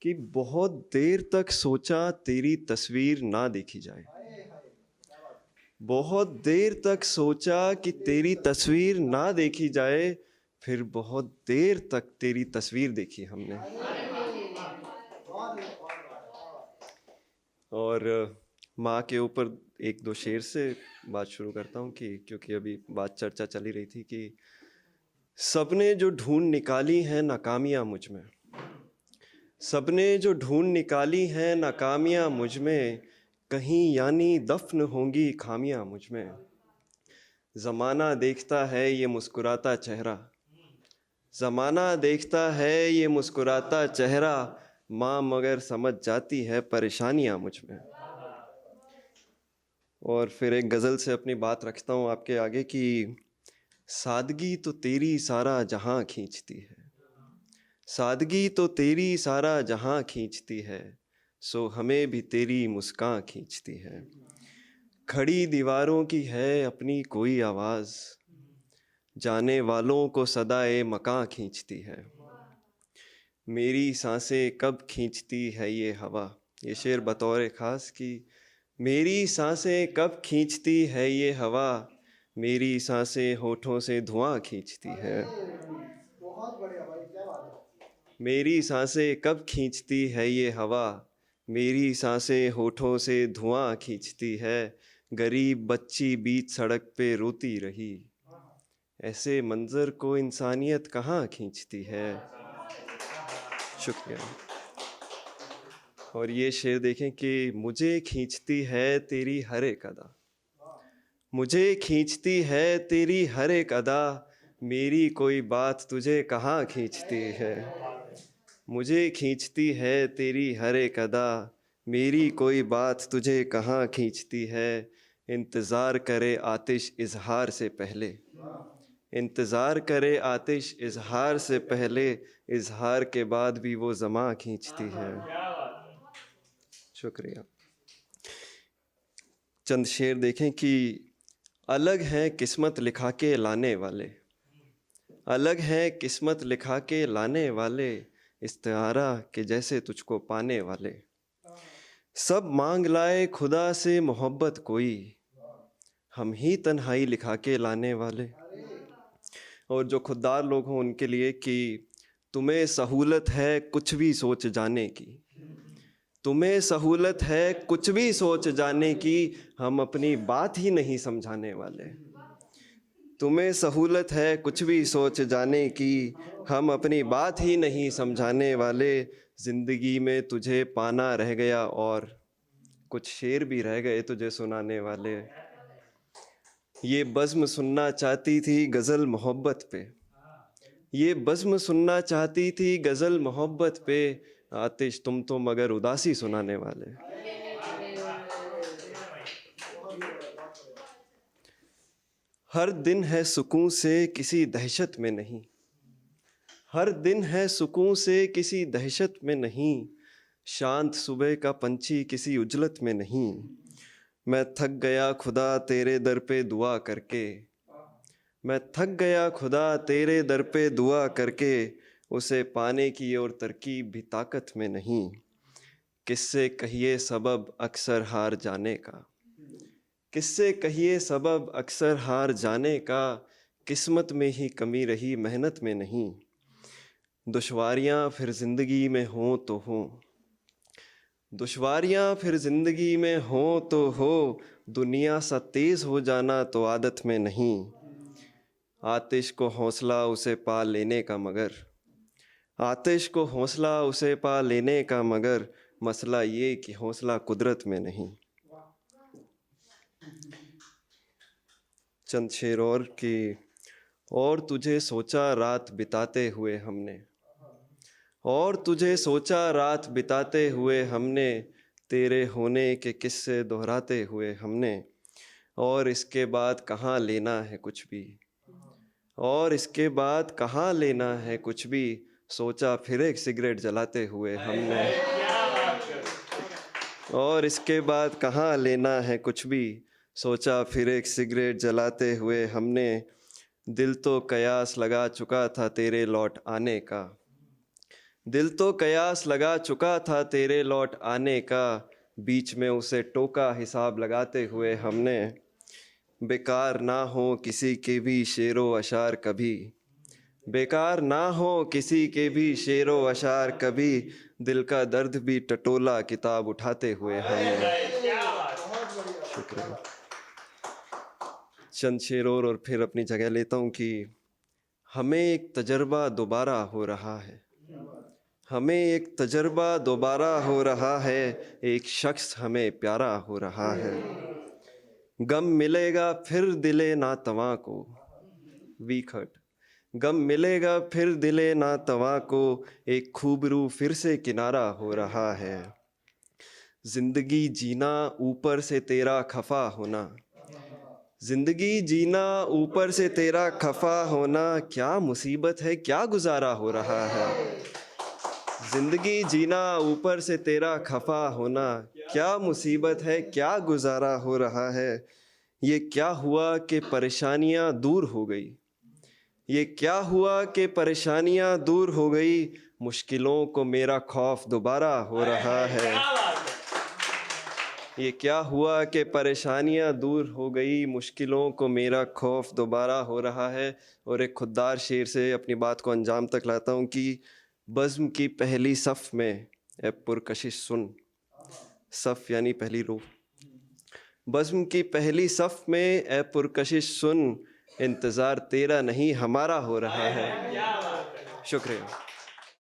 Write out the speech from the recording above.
कि बहुत देर तक सोचा तेरी तस्वीर ना देखी जाए। बहुत देर तक सोचा कि तेरी तस्वीर ना देखी जाए, फिर बहुत देर तक तेरी तस्वीर देखी हमने। और माँ के ऊपर एक दो शेर से बात शुरू करता हूँ कि क्योंकि अभी बात चर्चा चली रही थी कि सबने जो ढूंढ निकाली हैं नाकामियाँ मुझ में, सबने जो ढूंढ निकाली हैं नाकामियाँ मुझ में, कहीं यानी दफन होंगी खामियाँ मुझ में। ज़माना देखता है ये मुस्कुराता चेहरा, ज़माना देखता है ये मुस्कुराता चेहरा, माँ मगर समझ जाती है परेशानियाँ मुझ में। और फिर एक गज़ल से अपनी बात रखता हूँ आपके आगे कि सादगी तो तेरी सारा जहां खींचती है, सादगी तो तेरी सारा जहां खींचती है, सो हमें भी तेरी मुस्कान खींचती है। खड़ी दीवारों की है अपनी कोई आवाज़, जाने वालों को सदाए मकां खींचती है। मेरी सांसें कब खींचती है ये हवा, ये शेर बतौर ख़ास कि मेरी सांसें कब खींचती है ये हवा, मेरी सांसें होठों से धुआं खींचती है। बहुत बढ़िया भाई, क्या बात है। मेरी सांसें कब खींचती है ये हवा, मेरी सांसें होठों से धुआं खींचती है। गरीब बच्ची बीच सड़क पे रोती रही, ऐसे मंजर को इंसानियत कहाँ खींचती है। शुक्रिया। और ये शेर देखें कि मुझे खींचती है तेरी हर एक अदा, मुझे खींचती है तेरी हर एक अदा, मेरी कोई बात तुझे कहाँ खींचती है। मुझे खींचती है तेरी हर एक अदा, मेरी कोई बात तुझे कहाँ खींचती है। इंतज़ार करे आतिश इजहार से पहले, इंतज़ार करे आतिश इजहार से पहले, इजहार के बाद भी वो ज़मां खींचती है। शुक्रिया। चंद शेर देखें कि अलग हैं किस्मत लिखा के लाने वाले, अलग हैं किस्मत लिखा के लाने वाले, इस्तिआरा के जैसे तुझको पाने वाले। सब मांग लाए खुदा से मोहब्बत कोई, हम ही तन्हाई लिखा के लाने वाले। और जो खुददार लोग हों उनके लिए कि तुम्हें सहूलत है कुछ भी सोच जाने की, तुम्हें सहूलत है कुछ भी सोच जाने की, हम अपनी बात ही नहीं समझाने वाले। तुम्हें सहूलत है कुछ भी सोच जाने की, हम अपनी बात ही नहीं समझाने वाले। ज़िंदगी में तुझे पाना रह गया और कुछ शेर भी रह गए तुझे सुनाने वाले। ये बज़्म सुनना चाहती थी गज़ल मोहब्बत पे, ये बज़्म सुनना चाहती थी गज़ल मोहब्बत पे, आतिश तुम तो मगर उदासी सुनाने वाले। हर दिन है सुकून से किसी दहशत में नहीं, हर दिन है सुकून से किसी दहशत में नहीं, शांत सुबह का पंछी किसी उजलत में नहीं। मैं थक गया खुदा तेरे दर पे दुआ करके, मैं थक गया खुदा तेरे दर पे दुआ करके, उसे पाने की और तरकीब भी ताकत में नहीं। किससे कहिए सबब अक्सर हार जाने का, किससे कहिए सबब अक्सर हार जाने का, किस्मत में ही कमी रही मेहनत में नहीं। दुश्वारियाँ फिर ज़िंदगी में हों तो हों, दुश्वारियाँ फिर ज़िंदगी में हों तो हो, दुनिया सा तेज़ हो जाना तो आदत में नहीं। आतिश को हौसला उसे पा लेने का मगर, आतिश को हौसला उसे पा लेने का मगर, मसला ये कि हौसला कुदरत में नहीं। चंद शेर और कि और तुझे सोचा रात बिताते हुए हमने, और तुझे सोचा रात बिताते हुए हमने, तेरे होने के किस्से दोहराते हुए हमने। और इसके बाद कहाँ लेना है कुछ भी, और इसके बाद कहाँ लेना है कुछ भी, सोचा फिर एक सिगरेट जलाते हुए हमने। और इसके बाद कहाँ लेना है कुछ भी, सोचा फिर एक सिगरेट जलाते हुए हमने। दिल तो कयास लगा चुका था तेरे लौट आने का, दिल तो कयास लगा चुका था तेरे लौट आने का, बीच में उसे टोका हिसाब लगाते हुए हमने। बेकार ना हो किसी के भी शेरो अशार कभी, बेकार ना हो किसी के भी शेरो अशार कभी, दिल का दर्द भी टटोला किताब उठाते हुए हमने। शुक्रिया। चंद शेर और फिर अपनी जगह लेता हूँ कि हमें एक तजर्बा दोबारा हो रहा है, हमें एक तजर्बा दोबारा हो रहा है, एक शख्स हमें प्यारा हो रहा है। गम मिलेगा फिर दिले नातवा को, वीखट, गम मिलेगा फिर दिले नातवा को, एक खूबरू फिर से किनारा हो रहा है। जिंदगी जीना ऊपर से तेरा खफा होना, जिंदगी जीना ऊपर से तेरा खफा होना, क्या मुसीबत है क्या गुजारा हो रहा है। जिंदगी जीना ऊपर से तेरा खफा होना, क्या मुसीबत है क्या गुजारा हो रहा है। ये क्या हुआ कि परेशानियां दूर हो गई, ये क्या हुआ कि परेशानियां दूर हो गई, मुश्किलों को मेरा खौफ दोबारा हो रहा है। ये क्या हुआ कि परेशानियां दूर हो गई, मुश्किलों को मेरा खौफ दोबारा हो रहा है। और एक खुददार शेर से अपनी बात को अंजाम तक लाता हूँ कि बज़्म की पहली सफ़ में ए पुरकशिश सुन, सफ़ यानी पहली रो, बज़्म की पहली सफ़ में ए पुरकशिश सुन, इंतज़ार तेरा नहीं हमारा हो रहा है। शुक्रिया।